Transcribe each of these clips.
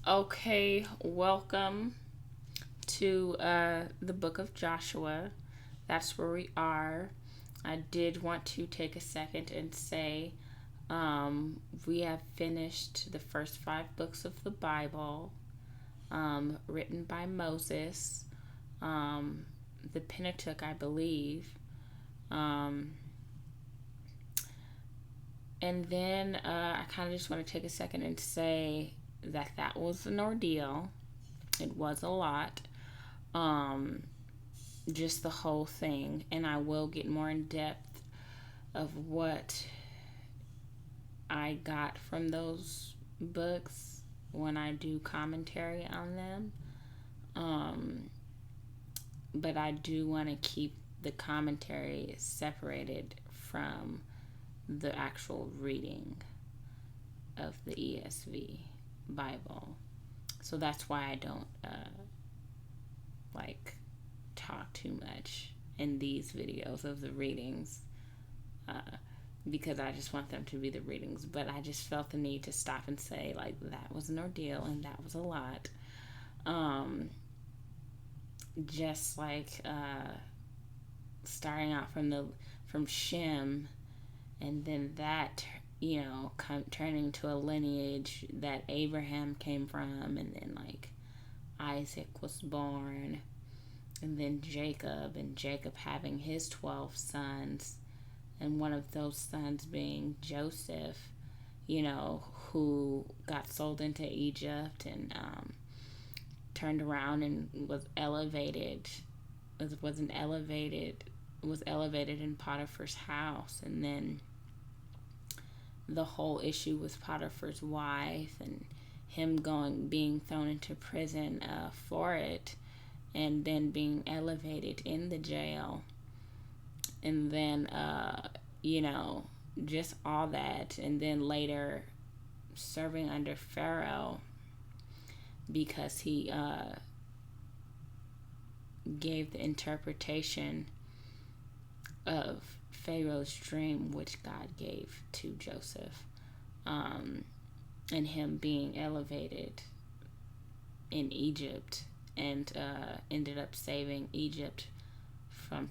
Okay, welcome to the book of Joshua. That's where we are. I did want to take a second and say we have finished the first five books of the Bible written by Moses, um, the Pentateuch, I believe. Um, and then I kind of just want to take a second and say that was an ordeal. It was a lot. Um, just the whole thing, and I will get more in depth of what I got from those books when I do commentary on them. Um, but I do want to keep the commentary separated from the actual reading of the ESV Bible. So that's why I don't like talk too much in these videos of the readings, uh, because I just want them to be the readings. But I just felt the need to stop and say, like, that was an ordeal and that was a lot. Um, just like starting out from Shem, and then that turning to a lineage that Abraham came from, and then like Isaac was born, and then Jacob, and Jacob having his 12 sons, and one of those sons being Joseph, who got sold into Egypt and turned around and was elevated in Potiphar's house, and then the whole issue with Potiphar's wife and him being thrown into prison for it, and then being elevated in the jail, and then just all that, and then later serving under Pharaoh because he gave the interpretation of Pharaoh's dream, which God gave to Joseph, and him being elevated in Egypt, and ended up saving Egypt from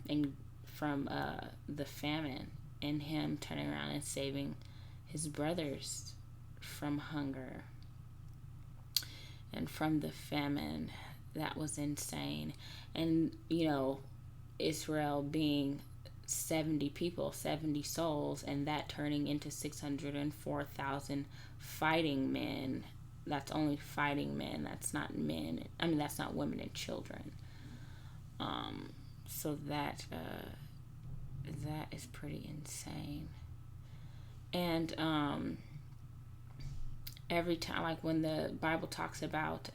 the famine, and him turning around and saving his brothers from hunger and from the famine. That was insane. And Israel being 70 people, 70 souls, and that turning into 604,000 fighting men. That's only fighting men. That's not men. I mean, that's not women and children. So that is pretty insane. And every time, like when the Bible talks about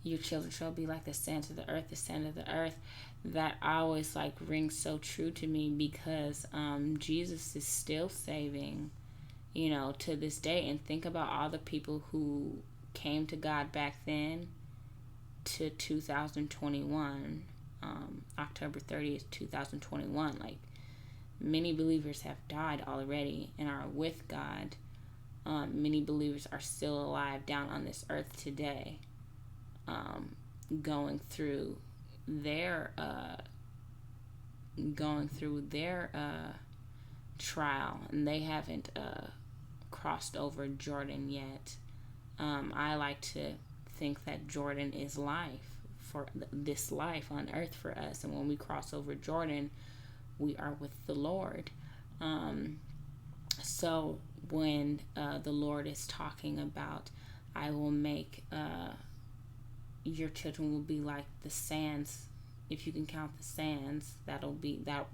your children shall be like the sands of the earth, the sand of the earth, that always like rings so true to me, because Jesus is still saving, to this day. And think about all the people who came to God back then to 2021, October 30th, 2021. Like, many believers have died already and are with God. Many believers are still alive down on this earth today, going through their trial, and they haven't crossed over Jordan yet. I like to think that Jordan is life, for this life on earth for us, and when we cross over Jordan, we are with the Lord. So when the Lord is talking about, I will make your children will be like the sands. If you can count the sands, that will be like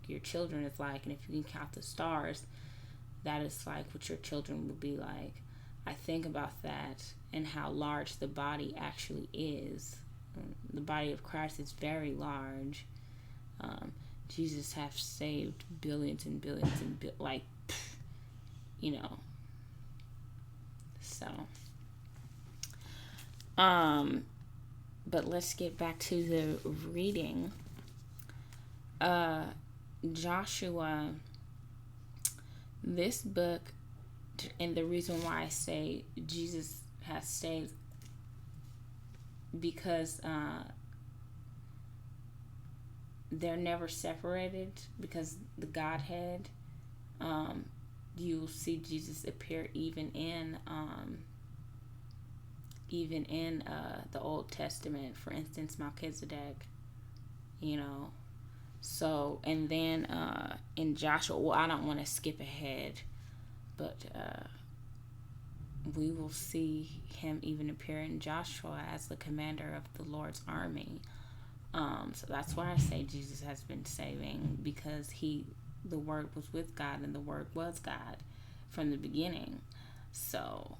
your children is like. And if you can count the stars, that is like what your children will be like. I think about that and how large the body actually is. The body of Christ is very large. Jesus has saved billions and billions and so. But let's get back to the reading. Joshua, this book and the reason why I say Jesus has stayed, because they're never separated, because the Godhead, you'll see Jesus appear even in the Old Testament. For instance, Melchizedek, So, and then in Joshua, well, I don't want to skip ahead, but we will see him even appear in Joshua as the commander of the Lord's army. So that's why I say Jesus has been saving, because the Word was with God and the Word was God from the beginning. So,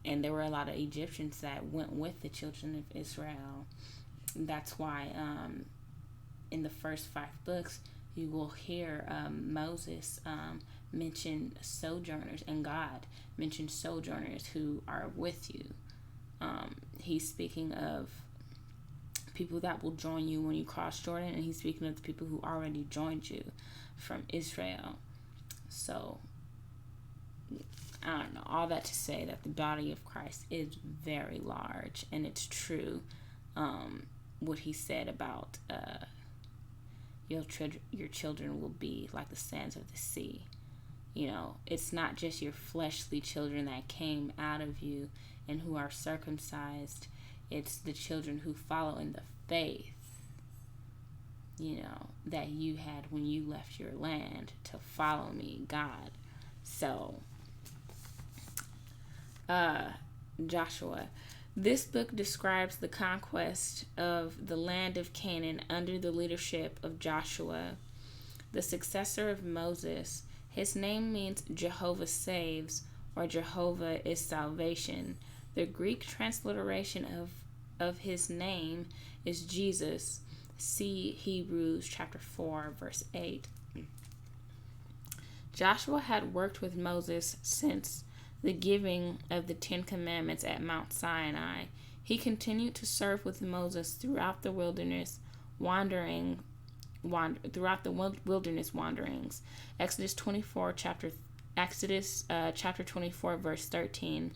and there were a lot of Egyptians that went with the children of Israel. That's why in the first 5 books, you will hear Moses mention sojourners, and God mention sojourners who are with you. He's speaking of people that will join you when you cross Jordan, and he's speaking of the people who already joined you from Israel. So, I don't know, all that to say that the body of Christ is very large, and it's true what he said about your children will be like the sands of the sea. It's not just your fleshly children that came out of you and who are circumcised. It's the children who follow in the faith, that you had when you left your land to follow me, God. So, Joshua. This book describes the conquest of the land of Canaan under the leadership of Joshua, the successor of Moses. His name means Jehovah saves, or Jehovah is salvation. The Greek transliteration of his name is Jesus. See Hebrews chapter 4, verse 8. Joshua had worked with Moses since the giving of the 10 Commandments at Mount Sinai. He continued to serve with Moses throughout the wilderness wanderings. Exodus chapter 24, verse 13,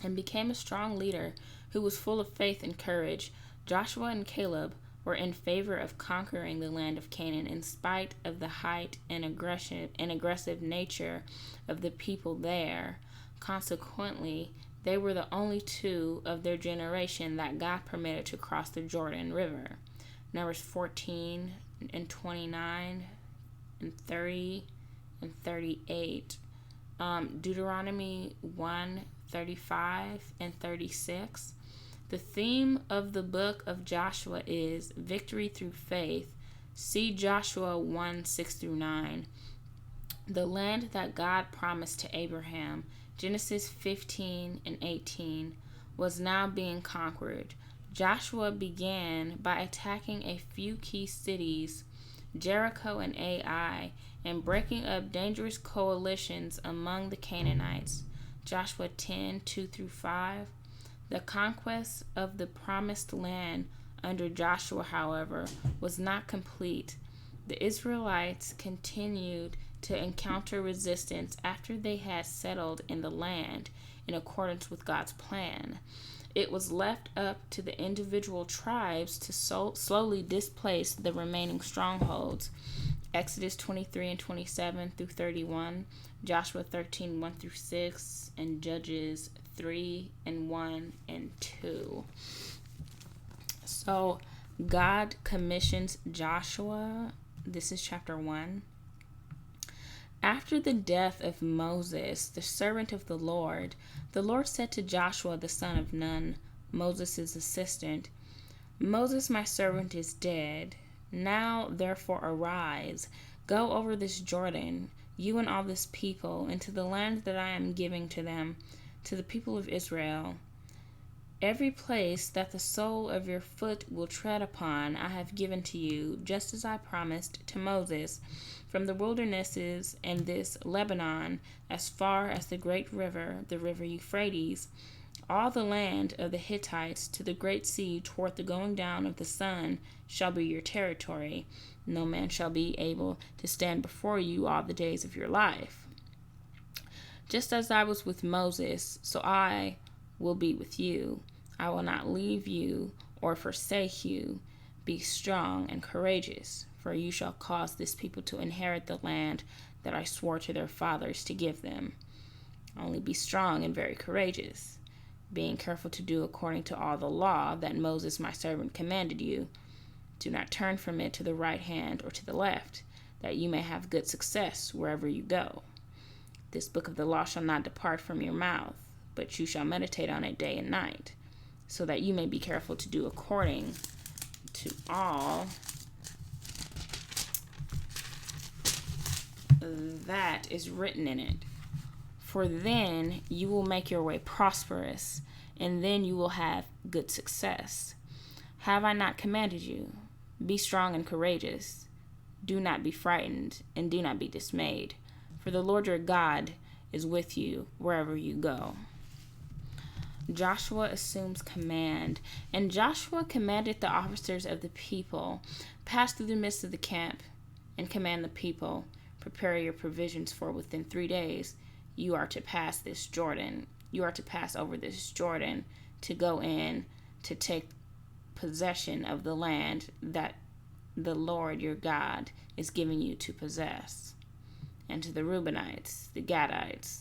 and became a strong leader who was full of faith and courage. Joshua and Caleb were in favor of conquering the land of Canaan in spite of the height and aggressive nature of the people there. Consequently, they were the only 2 of their generation that God permitted to cross the Jordan River. Numbers 14 and 29 and 30 and 38. Deuteronomy 1, 35 and 36. The theme of the book of Joshua is victory through faith. See Joshua 1, 6 through 9. The land that God promised to Abraham, Genesis 15 and 18, was now being conquered. Joshua began by attacking a few key cities, Jericho and Ai, and breaking up dangerous coalitions among the Canaanites. Joshua 10, 2 through 5. The conquest of the promised land under Joshua, however, was not complete. The Israelites continued to encounter resistance after they had settled in the land in accordance with God's plan. It was left up to the individual tribes to slowly displace the remaining strongholds. Exodus 23 and 27 through 31, Joshua 13, 1 through 6, and Judges 3 and 1 and 2. So God commissions Joshua. This is chapter 1. After the death of Moses, the servant of the Lord said to Joshua the son of Nun, Moses' assistant, Moses my servant is dead. Now therefore arise, go over this Jordan, you and all this people, into the land that I am giving to them, to the people of Israel. Every place that the sole of your foot will tread upon I have given to you, just as I promised to Moses, from the wildernesses and this Lebanon, as far as the great river, the river Euphrates, all the land of the Hittites to the great sea toward the going down of the sun shall be your territory. No man shall be able to stand before you all the days of your life. Just as I was with Moses, so I will be with you. I will not leave you or forsake you. Be strong and courageous, for you shall cause this people to inherit the land that I swore to their fathers to give them. Only be strong and very courageous, being careful to do according to all the law that Moses my servant commanded you. Do not turn from it to the right hand or to the left, that you may have good success wherever you go. This book of the law shall not depart from your mouth, but you shall meditate on it day and night, so that you may be careful to do according to all that is written in it. For then you will make your way prosperous, and then you will have good success. Have I not commanded you? Be strong and courageous. Do not be frightened, and do not be dismayed, for the Lord your God is with you wherever you go. Joshua assumes command, and Joshua commanded the officers of the people, pass through the midst of the camp, and command the people, prepare your provisions, for within 3 days you are to pass this Jordan. You are to pass over this Jordan to go in to take possession of the land that the Lord your God is giving you to possess. And to the Reubenites, the Gadites,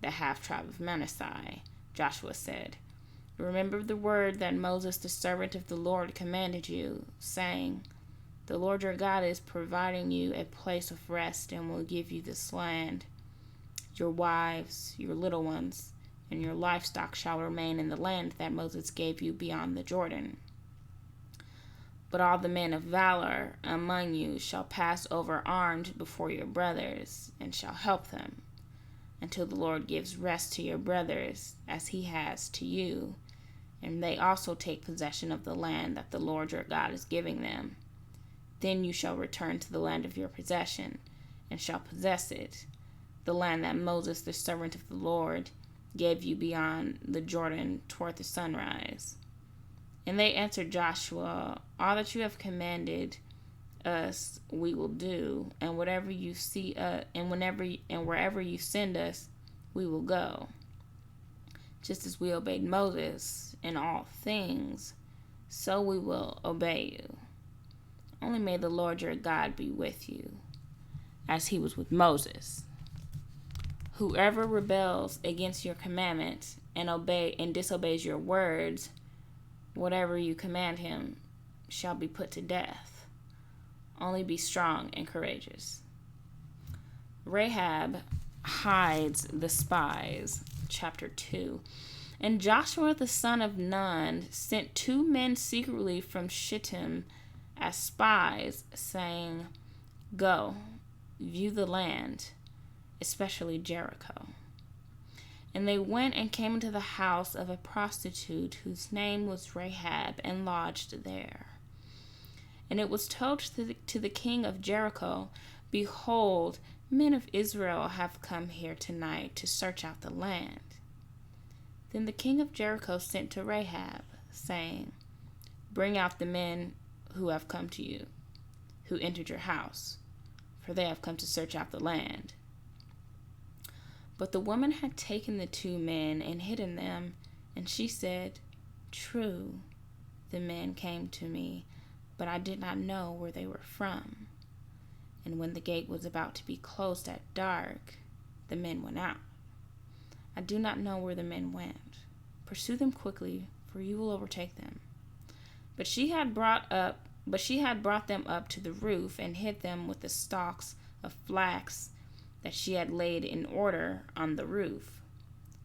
the half-tribe of Manasseh, Joshua said, remember the word that Moses, the servant of the Lord, commanded you, saying, the Lord your God is providing you a place of rest and will give you this land. Your wives, your little ones, and your livestock shall remain in the land that Moses gave you beyond the Jordan. But all the men of valor among you shall pass over armed before your brothers, and shall help them, until the Lord gives rest to your brothers, as he has to you, and they also take possession of the land that the Lord your God is giving them. Then you shall return to the land of your possession, and shall possess it, the land that Moses, the servant of the Lord, gave you beyond the Jordan toward the sunrise. And they answered Joshua, all that you have commanded us we will do, and whatever you see and wherever you send us we will go. Just as we obeyed Moses in all things, so we will obey you. Only may the Lord your God be with you, as he was with Moses. Whoever rebels against your commandments and disobeys your words, whatever you command him, shall be put to death. Only be strong and courageous. Rahab hides the spies. Chapter 2. And Joshua the son of Nun sent 2 men secretly from Shittim as spies, saying, go, view the land, especially Jericho. And they went and came into the house of a prostitute whose name was Rahab, and lodged there. And it was told to the king of Jericho, behold, men of Israel have come here tonight to search out the land. Then the king of Jericho sent to Rahab, saying, bring out the men who have come to you, who entered your house, for they have come to search out the land. But the woman had taken the 2 men and hidden them, and she said, true, the men came to me, but I did not know where they were from. And when the gate was about to be closed at dark, the men went out. I do not know where the men went. Pursue them quickly, for you will overtake them. But she had brought them up to the roof and hid them with the stalks of flax that she had laid in order on the roof.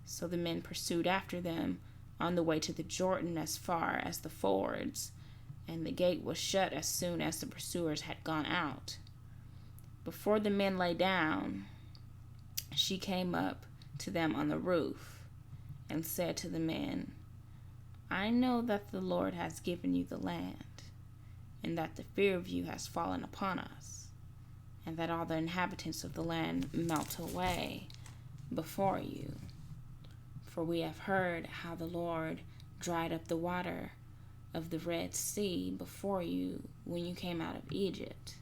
So the men pursued after them on the way to the Jordan as far as the fords, and the gate was shut as soon as the pursuers had gone out. Before the men lay down, she came up to them on the roof and said to the men, I know that the Lord has given you the land, and that the fear of you has fallen upon us, and that all the inhabitants of the land melt away before you. For we have heard how the Lord dried up the water of the Red Sea before you when you came out of Egypt,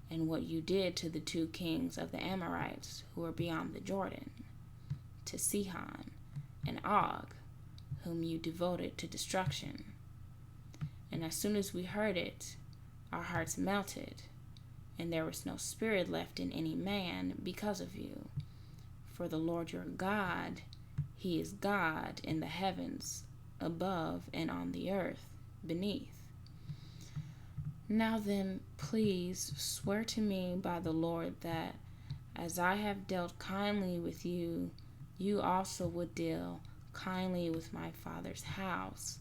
and what you did to the 2 kings of the Amorites who were beyond the Jordan, to Sihon and Og, whom you devoted to destruction. And as soon as we heard it, our hearts melted, and there was no spirit left in any man because of you. For the Lord your God, he is God in the heavens above and on the earth beneath. Now then, please swear to me by the Lord that as I have dealt kindly with you, you also would deal kindly with my father's house,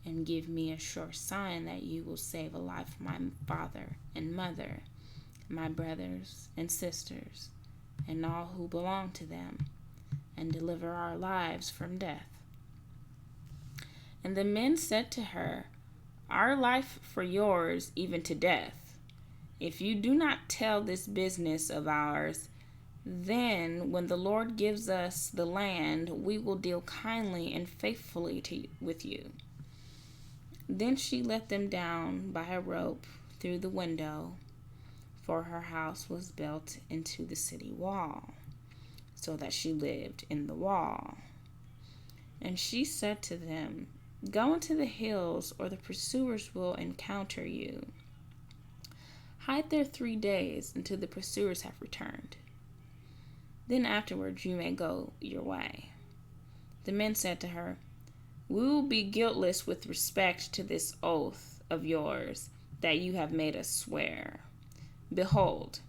and give me a sure sign that you will save alive my father and mother, my brothers and sisters, and all who belong to them, and deliver our lives from death. And the men said to her, Our life for yours, even to death. If you do not tell this business of ours, then when the Lord gives us the land, we will deal kindly and faithfully with you. Then she let them down by a rope through the window, for her house was built into the city wall, so that she lived in the wall. And she said to them, Go into the hills, or the pursuers will encounter you. Hide there 3 days until the pursuers have returned. Then afterwards you may go your way. The men said to her, We will be guiltless with respect to this oath of yours that you have made us swear. Behold,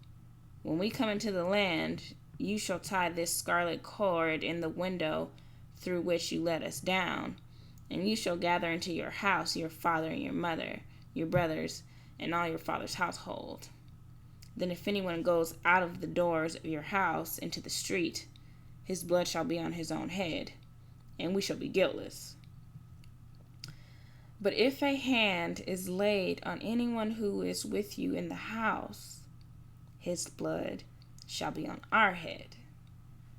when we come into the land, you shall tie this scarlet cord in the window through which you let us down, and you shall gather into your house your father and your mother, your brothers, and all your father's household. Then if anyone goes out of the doors of your house into the street, his blood shall be on his own head, and we shall be guiltless. But if a hand is laid on anyone who is with you in the house, his blood shall be on our head.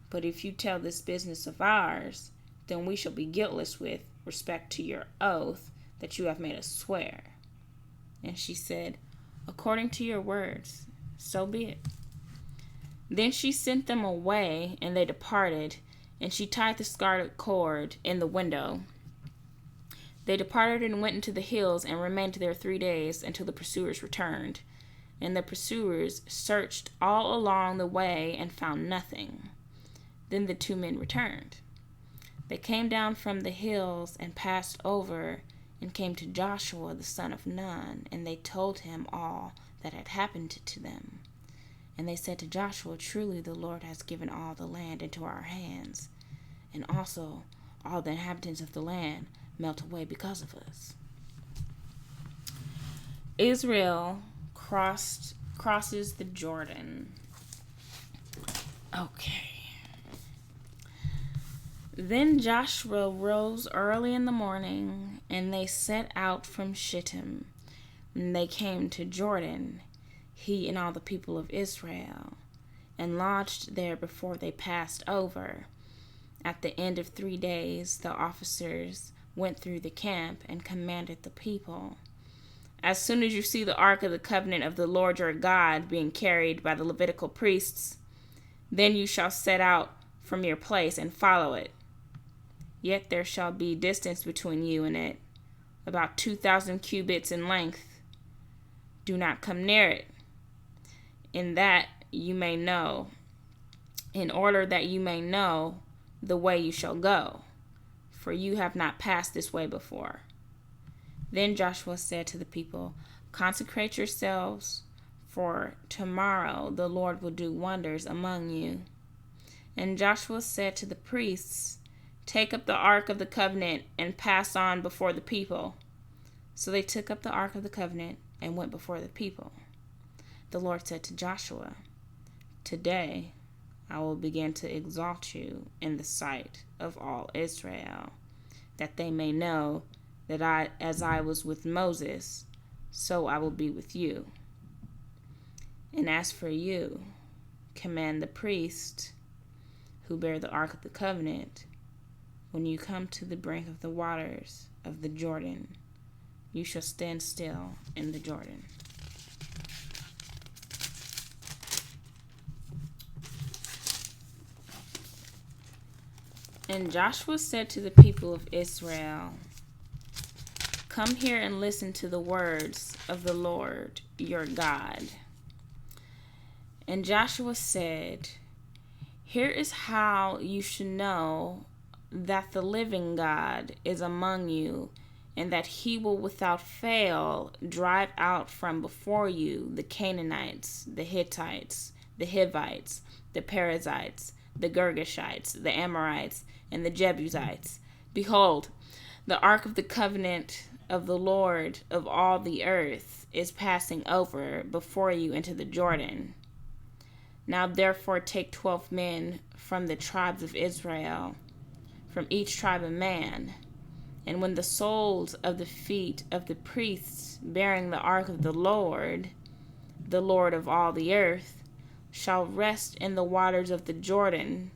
But if you tell this business of ours, then we shall be guiltless with respect to your oath that you have made us swear. And she said, According to your words, so be it. Then she sent them away, and they departed, and she tied the scarlet cord in the window. They departed and went into the hills, and remained there 3 days, until the pursuers returned. And the pursuers searched all along the way, and found nothing. Then the 2 men returned. They came down from the hills, and passed over, and came to Joshua the son of Nun, and they told him all that had happened to them. And they said to Joshua, Truly the Lord has given all the land into our hands, and also all the inhabitants of the land melt away because of us. Israel crosses the Jordan. Okay. Then Joshua rose early in the morning, and they set out from Shittim. And they came to Jordan, he and all the people of Israel, and lodged there before they passed over. At the end of 3 days, the officers went through the camp and commanded the people, As soon as you see the ark of the covenant of the Lord your God being carried by the Levitical priests, then you shall set out from your place and follow it. Yet there shall be distance between you and it, about 2,000 cubits in length. Do not come near it, in order that you may know the way you shall go, for you have not passed this way before. Then Joshua said to the people, Consecrate yourselves, for tomorrow the Lord will do wonders among you. And Joshua said to the priests, Take up the ark of the covenant and pass on before the people. So they took up the ark of the covenant and went before the people. The Lord said to Joshua, Today I will begin to exalt you in the sight of all Israel, that they may know that as I was with Moses, so I will be with you. And as for you, command the priest who bear the ark of the covenant, when you come to the brink of the waters of the Jordan, you shall stand still in the Jordan. And Joshua said to the people of Israel, "Come here and listen to the words of the Lord your God." And Joshua said, "Here is how you should know that the living God is among you, and that he will without fail drive out from before you the Canaanites, the Hittites, the Hivites, the Perizzites, the Girgashites, the Amorites, and the Jebusites. Behold, the ark of the covenant of the Lord of all the earth is passing over before you into the Jordan. Now therefore take 12 men from the tribes of Israel, from each tribe a man. And when the soles of the feet of the priests bearing the ark of the Lord of all the earth, shall rest in the waters of the Jordan,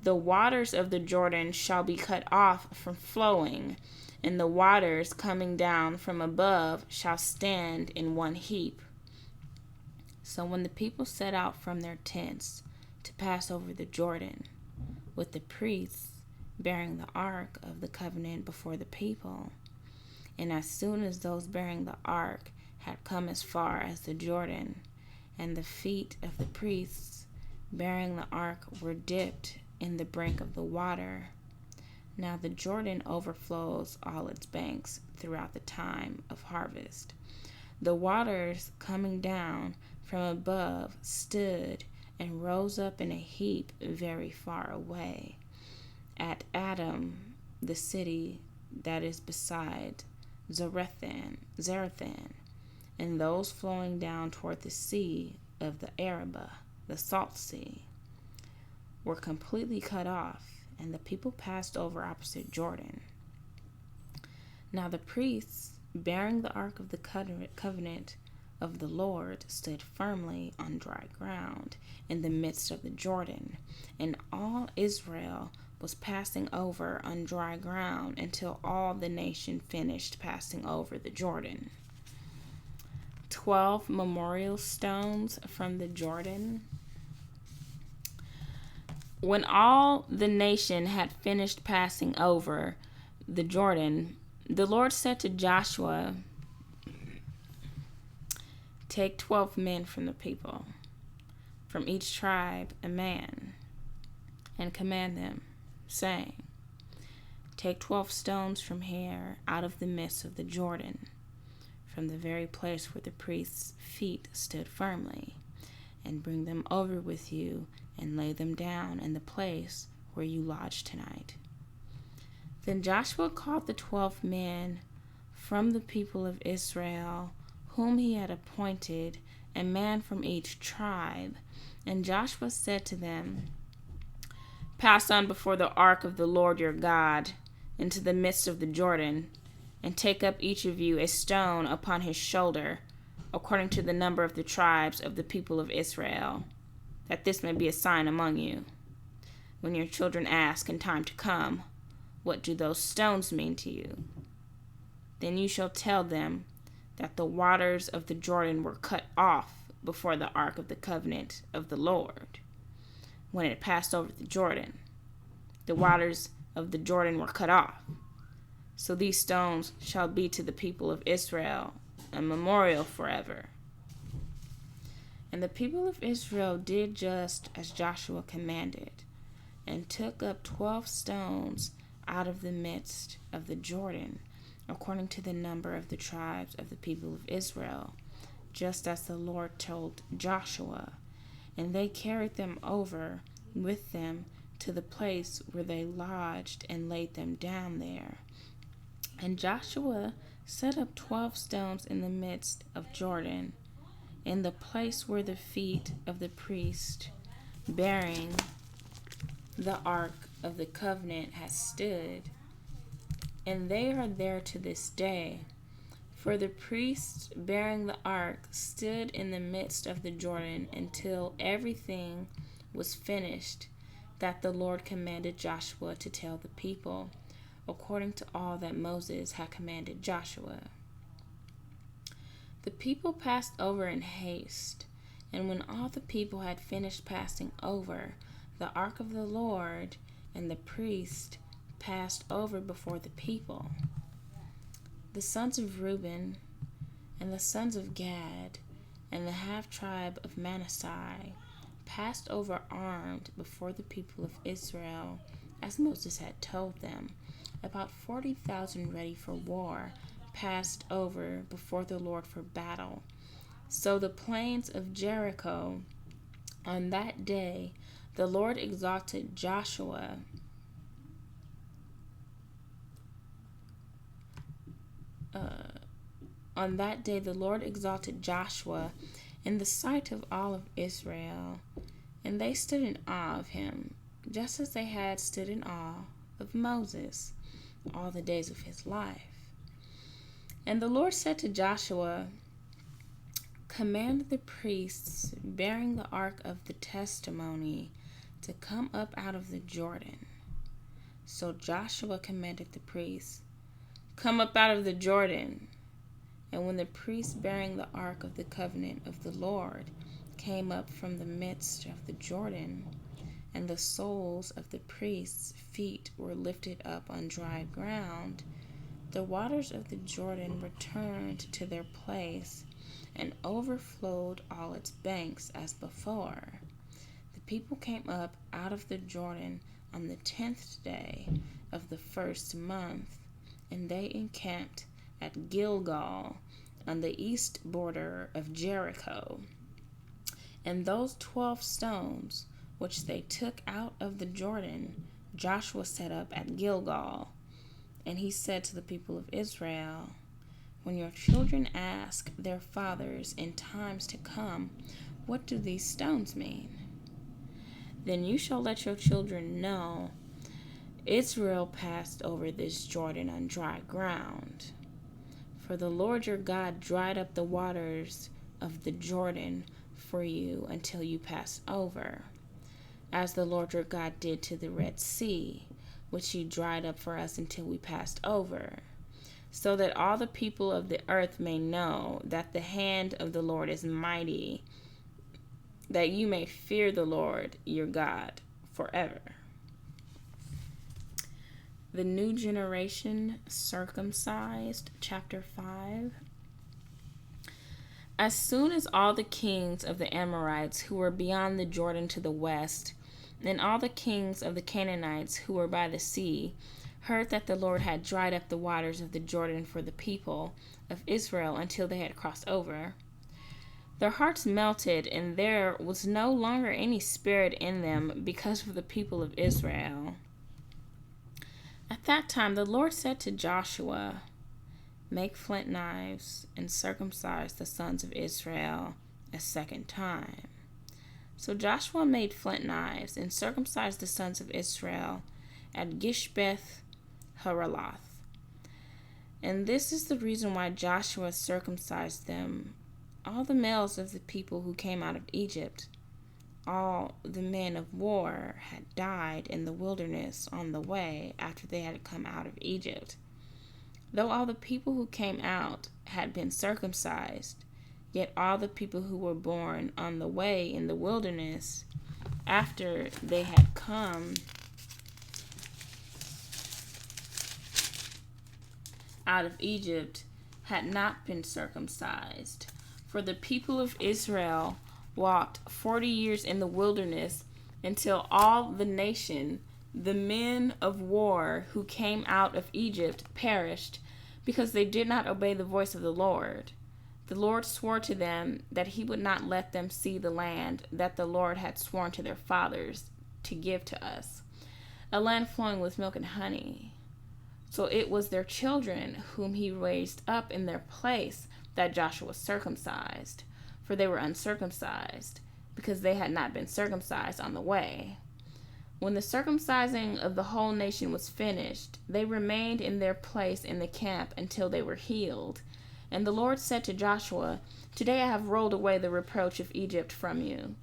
the waters of the Jordan shall be cut off from flowing, and the waters coming down from above shall stand in one heap." So when the people set out from their tents to pass over the Jordan, with the priests bearing the ark of the covenant before the people, and as soon as those bearing the ark had come as far as the Jordan, and the feet of the priests bearing the ark were dipped in the brink of the water. Now the Jordan overflows all its banks throughout the time of harvest. The waters coming down from above stood and rose up in a heap very far away, at Adam, the city that is beside Zarethan, and those flowing down toward the sea of the Arabah, the salt sea, were completely cut off, and the people passed over opposite Jordan. Now the priests bearing the ark of the covenant of the Lord stood firmly on dry ground in the midst of the Jordan, and all Israel was passing over on dry ground until all the nation finished passing over the Jordan. 12 memorial stones from the Jordan. When all the nation had finished passing over the Jordan, the Lord said to Joshua, "Take 12 men from the people, from each tribe a man, and command them, saying, Take 12 stones from here out of the midst of the Jordan, from the very place where the priest's feet stood firmly, and bring them over with you and lay them down in the place where you lodge tonight." Then Joshua called the 12 men from the people of Israel, whom he had appointed, a man from each tribe. And Joshua said to them, "Pass on before the ark of the Lord your God into the midst of the Jordan, and take up each of you a stone upon his shoulder, according to the number of the tribes of the people of Israel, that this may be a sign among you. When your children ask in time to come, 'What do those stones mean to you?' then you shall tell them that the waters of the Jordan were cut off before the ark of the covenant of the Lord. When it passed over the Jordan, the waters of the Jordan were cut off. So these stones shall be to the people of Israel a memorial forever." And the people of Israel did just as Joshua commanded, and took up 12 stones out of the midst of the Jordan, according to the number of the tribes of the people of Israel, just as the Lord told Joshua. And they carried them over with them to the place where they lodged and laid them down there. And Joshua set up 12 stones in the midst of Jordan, in the place where the feet of the priest bearing the ark of the covenant had stood. And they are there to this day. For the priest bearing the ark stood in the midst of the Jordan until everything was finished that the Lord commanded Joshua to tell the people, according to all that Moses had commanded Joshua. The people passed over in haste, and when all the people had finished passing over, the ark of the Lord and the priest passed over before the people. The sons of Reuben and the sons of Gad and the half-tribe of Manasseh passed over armed before the people of Israel, as Moses had told them. About 40,000 ready for war passed over before the Lord for battle. So the plains of Jericho, on that day, the Lord exalted Joshua in the sight of all of Israel, and they stood in awe of him, just as they had stood in awe of Moses all the days of his life. And the Lord said to Joshua, "Command the priests bearing the ark of the testimony to come up out of the Jordan." So Joshua commanded the priests, "Come up out of the Jordan." And when the priests bearing the ark of the covenant of the Lord came up from the midst of the Jordan, and the soles of the priests' feet were lifted up on dry ground, the waters of the Jordan returned to their place and overflowed all its banks as before. The people came up out of the Jordan on the 10th day of the first month, and they encamped at Gilgal on the east border of Jericho. And those 12 stones which they took out of the Jordan, Joshua set up at Gilgal. And he said to the people of Israel, "When your children ask their fathers in times to come, 'What do these stones mean?' then you shall let your children know, Israel passed over this Jordan on dry ground. For the Lord your God dried up the waters of the Jordan for you until you passed over, as the Lord your God did to the Red Sea, which he dried up for us until we passed over, so that all the people of the earth may know that the hand of the Lord is mighty, that you may fear the Lord your God forever." The New Generation Circumcised, chapter 5. As soon as all the kings of the Amorites who were beyond the Jordan to the west, and all the kings of the Canaanites who were by the sea, heard that the Lord had dried up the waters of the Jordan for the people of Israel until they had crossed over, their hearts melted, and there was no longer any spirit in them because of the people of Israel. At that time the Lord said to Joshua, "Make flint knives and circumcise the sons of Israel a second time." So Joshua made flint knives and circumcised the sons of Israel at Gishbeth Haraloth. And this is the reason why Joshua circumcised them: all the males of the people who came out of Egypt, all the men of war, had died in the wilderness on the way after they had come out of Egypt. Though all the people who came out had been circumcised, yet all the people who were born on the way in the wilderness after they had come out of Egypt had not been circumcised. For the people of Israel walked 40 years in the wilderness until all the nation, the men of war who came out of Egypt, perished because they did not obey the voice of the Lord. The Lord swore to them that he would not let them see the land that the Lord had sworn to their fathers to give to us, a land flowing with milk and honey. So it was their children whom he raised up in their place that Joshua circumcised, for they were uncircumcised, because they had not been circumcised on the way. When the circumcising of the whole nation was finished, they remained in their place in the camp until they were healed. And the Lord said to Joshua, "Today I have rolled away the reproach of Egypt from you."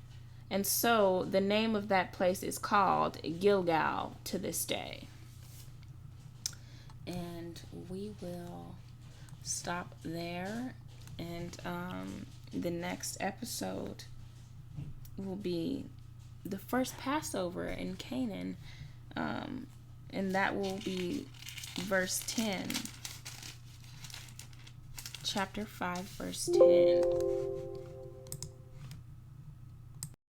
And so the name of that place is called Gilgal to this day. And we will stop there. And the next episode will be the first Passover in Canaan. And that will be verse 10. Chapter 5, verse 10.